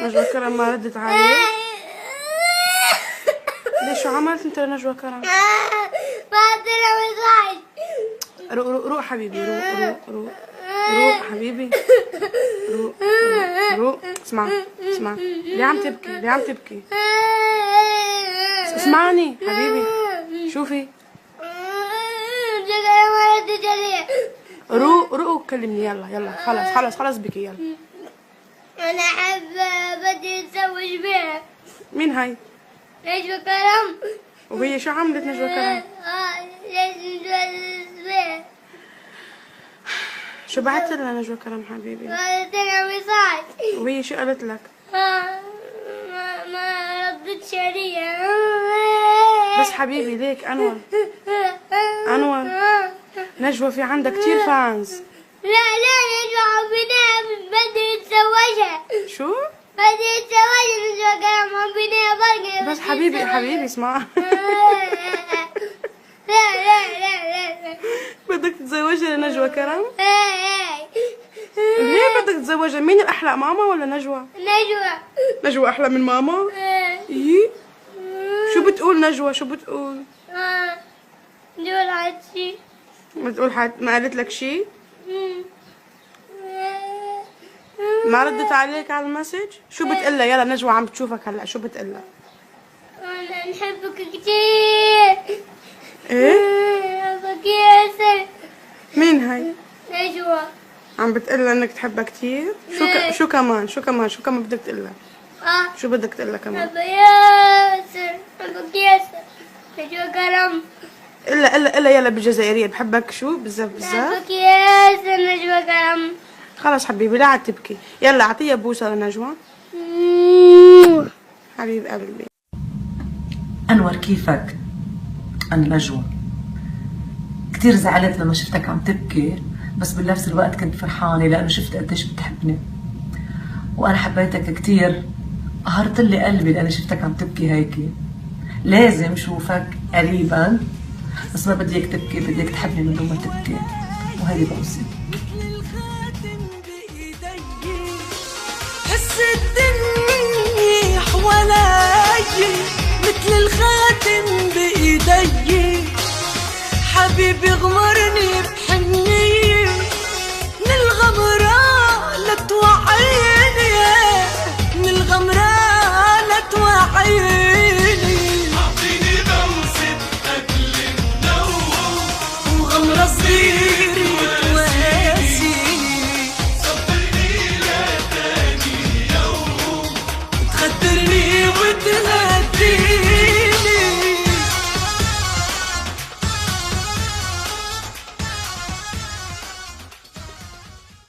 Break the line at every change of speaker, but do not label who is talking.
نجوى كرم ما ردت عليه. ليش شو عملت انت لنجوى كرم؟ روق حبيبي، روق حبيبي، روق. اسمع ليه عم تبكي؟ اسمعني حبيبي، شوفي روق كلمني. يلا خلص بكي. يلا
انا بدي اتزوج بيها.
مين هاي؟
نجوى كرم.
وهي شو عملت نجوى كرم؟
لازم نتجوز بيها.
شو بعت لها نجوى كرم حبيبي؟
قالت لها مساج.
وهي شو قالت لك؟
ما ردتش علي.
بس حبيبي ليك انور نجوى في عندك كتير فانز.
لا نجوى حبيناها بدي اتزوجها.
شو؟
بدي اتزوجها نجوى كرم حبيناها برقة.
بس حبيبي اسمع.
لا
بدك تتزوجها لنجوى كرم؟ ليه بدك تتزوجها؟ مين الأحلى، ماما ولا نجوى؟ نجوى أحلى من ماما؟ إيه؟ شو بتقول نجوى؟ شو بتقول؟
بتقول عادي.
بتقول ما قالت لك شي؟ ما ردت عليك على المسج؟ شو بتقلها؟ يلا نجوى عم بتشوفك هلا، شو بتقلها؟
أنا نحبك كتير.
إيه؟
نحبك ياسر.
مين هاي؟
نجوى.
عم بتقلها انك تحبها كتير؟ شو كمان بدك تقلها؟ شو بدك تقلها كمان؟
نحبك ياسر. نجوى كرم.
إلا يلا بالجزائرية، بحبك شو بزاف.
نحبك ياسر نجوى كرم.
خلص حبيبي لا عاد تبكي، يلا اعطيها بوسة لنجوى. حبيب قلبي.
أنور كيفك؟ أنا نجوى. كتير زعلت لما شفتك عم تبكي، بس بنفس الوقت كنت فرحانة لأنه شفت قديش بتحبني، وأنا حبيتك كتير. قهرت لي قلبي لأني شفتك عم تبكي هيك. لازم شوفك قريبا، بس ما بدي اياك تبكي، بدي اياك تحبني من دون ما تبكي، وهيدي بوصي.
حس الدنيا حوالي مثل الخاتم بإيدي، حبيبي غمر